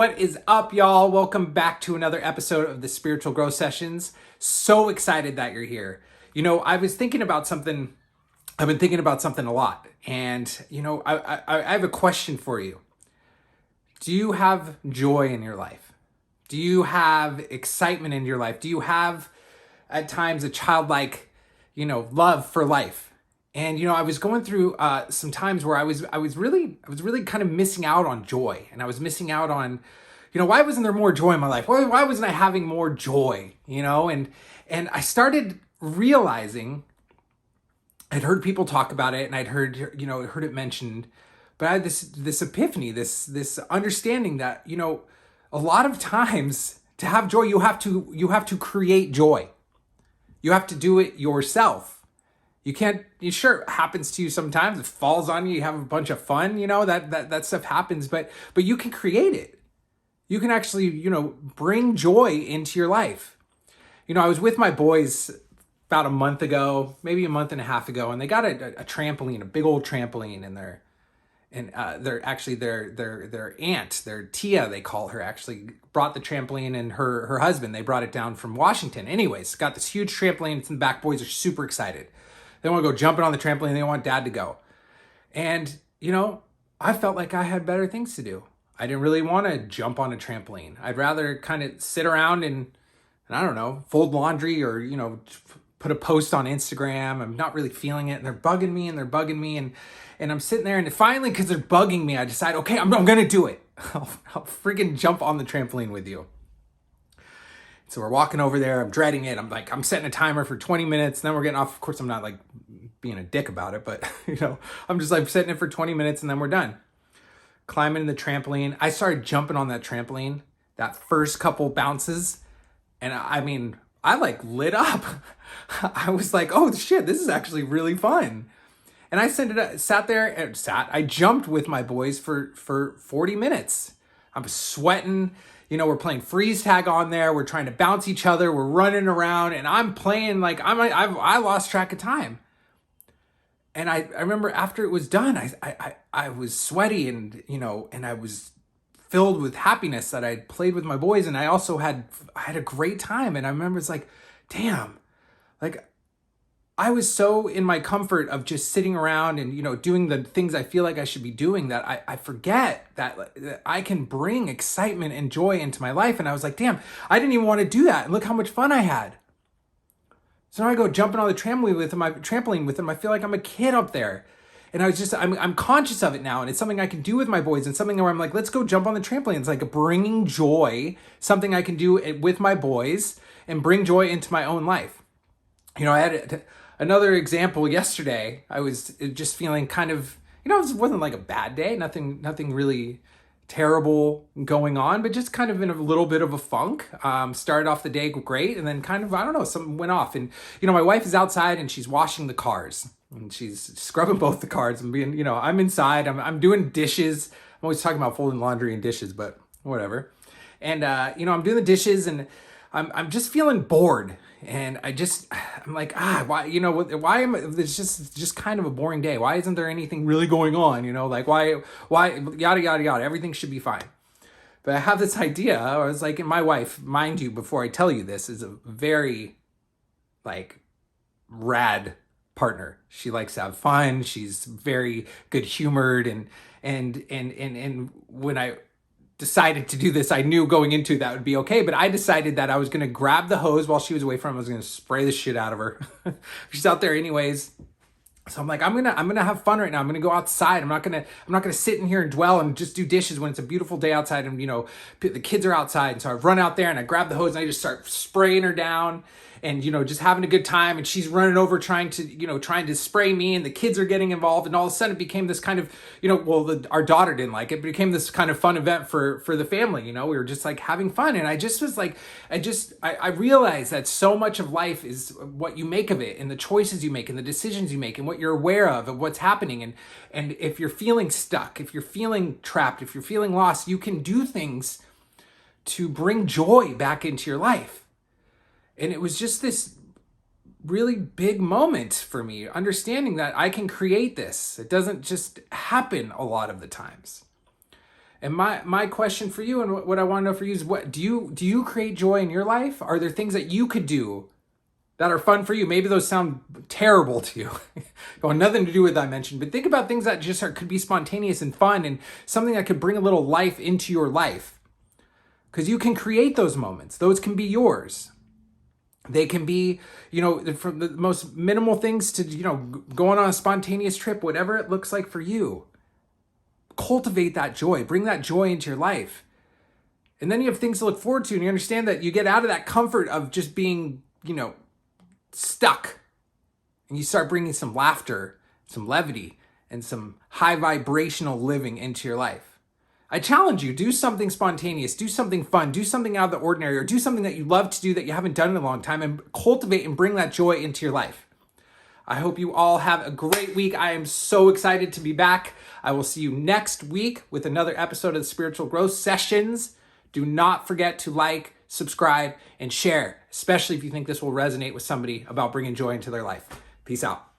What is up, y'all? Welcome back to another episode of the Spiritual Growth Sessions. So excited that you're here. I was thinking about something. I've been thinking about something a lot. And, I have a question for you. Do you have joy in your life? Do you have excitement in your life? Do you have, at times, a childlike, love for life? And I was going through some times where I was really kind of missing out on joy, and I was missing out on, why wasn't there more joy in my life? Why wasn't I having more joy? And I started realizing, I'd heard people talk about it, and I'd heard it mentioned, but I had this epiphany, this understanding that a lot of times to have joy, you have to create joy. You have to do it yourself. You can't, sure, it happens to you sometimes. It falls on you. You have a bunch of fun, that stuff happens, but you can create it. You can actually, bring joy into your life. I was with my boys about a month ago, maybe a month and a half ago, and they got a trampoline, a big old trampoline in there. And they're actually their aunt, their Tia, they call her, actually brought the trampoline, and her husband, they brought it down from Washington. Anyways, got this huge trampoline. It's in the back. Boys are super excited. They want to go jumping on the trampoline. They want dad to go. And, I felt like I had better things to do. I didn't really want to jump on a trampoline. I'd rather kind of sit around and I don't know, fold laundry or, put a post on Instagram. I'm not really feeling it. And they're bugging me. And I'm sitting there, and finally, because they're bugging me, I decide, okay, I'm going to do it. I'll freaking jump on the trampoline with you. So we're walking over there. I'm dreading it. I'm setting a timer for 20 minutes. And then we're getting off. Of course, I'm not like being a dick about it, but I'm just like setting it for 20 minutes and then we're done. Climbing the trampoline. I started jumping on that trampoline, that first couple bounces. And I like lit up. I was like, oh shit, this is actually really fun. And I jumped with my boys for 40 minutes. I'm sweating. We're playing freeze tag on there. We're trying to bounce each other. We're running around, and I'm playing like I lost track of time. And I remember after it was done, I was sweaty and I was filled with happiness that I'd played with my boys, and I also had a great time. And I remember it's like, damn, like I was so in my comfort of just sitting around and, doing the things I feel like I should be doing that I forget that I can bring excitement and joy into my life. And I was like, damn, I didn't even want to do that. And look how much fun I had. So now I go jumping on the trampoline with them. I feel like I'm a kid up there. And I'm conscious of it now. And it's something I can do with my boys, and something where I'm like, let's go jump on the trampoline. It's like bringing joy, something I can do with my boys and bring joy into my own life. I had another example yesterday. I was just feeling kind of, it wasn't like a bad day, nothing really terrible going on, but just kind of in a little bit of a funk. Started off the day great, and then kind of, I don't know, something went off. And, my wife is outside and she's washing the cars, and she's scrubbing both the cars, and being, I'm inside, I'm doing dishes. I'm always talking about folding laundry and dishes, but whatever. And, I'm doing the dishes, and I'm just feeling bored. And I'm like, why, why am I, it's just kind of a boring day. Why isn't there anything really going on? Like why, yada, yada, yada, everything should be fine. But I have this idea. I was like, and my wife, mind you, before I tell you this, is a very like rad partner. She likes to have fun. She's very good humored. And when I decided to do this, I knew going into that would be okay, but I decided that I was going to grab the hose while she was away from. I was going to spray the shit out of her. She's out there anyways. So I'm like, I'm going to have fun right now. I'm going to go outside. I'm not going to sit in here and dwell and just do dishes when it's a beautiful day outside, and the kids are outside. And so I run out there and I grab the hose and I just start spraying her down. And, just having a good time, and she's running over trying to spray me, and the kids are getting involved. And all of a sudden it became this kind of, our daughter didn't like it, but it became this kind of fun event for the family. We were just like having fun. And I just was like, I realized that so much of life is what you make of it, and the choices you make, and the decisions you make, and what you're aware of what's happening. And if you're feeling stuck, if you're feeling trapped, if you're feeling lost, you can do things to bring joy back into your life. And it was just this really big moment for me, understanding that I can create this. It doesn't just happen a lot of the times. And my question for you, and what I want to know for you, is what do you create joy in your life? Are there things that you could do that are fun for you? Maybe those sound terrible to you. Got nothing to do with that I mentioned, but think about things that just could be spontaneous and fun, and something that could bring a little life into your life. Because you can create those moments. Those can be yours. They can be, from the most minimal things to, going on a spontaneous trip, whatever it looks like for you. Cultivate that joy. Bring that joy into your life. And then you have things to look forward to, and you understand that you get out of that comfort of just being, stuck. And you start bringing some laughter, some levity, and some high vibrational living into your life. I challenge you, do something spontaneous, do something fun, do something out of the ordinary, or do something that you love to do that you haven't done in a long time, and cultivate and bring that joy into your life. I hope you all have a great week. I am so excited to be back. I will see you next week with another episode of the Spiritual Growth Sessions. Do not forget to like, subscribe, and share, especially if you think this will resonate with somebody about bringing joy into their life. Peace out.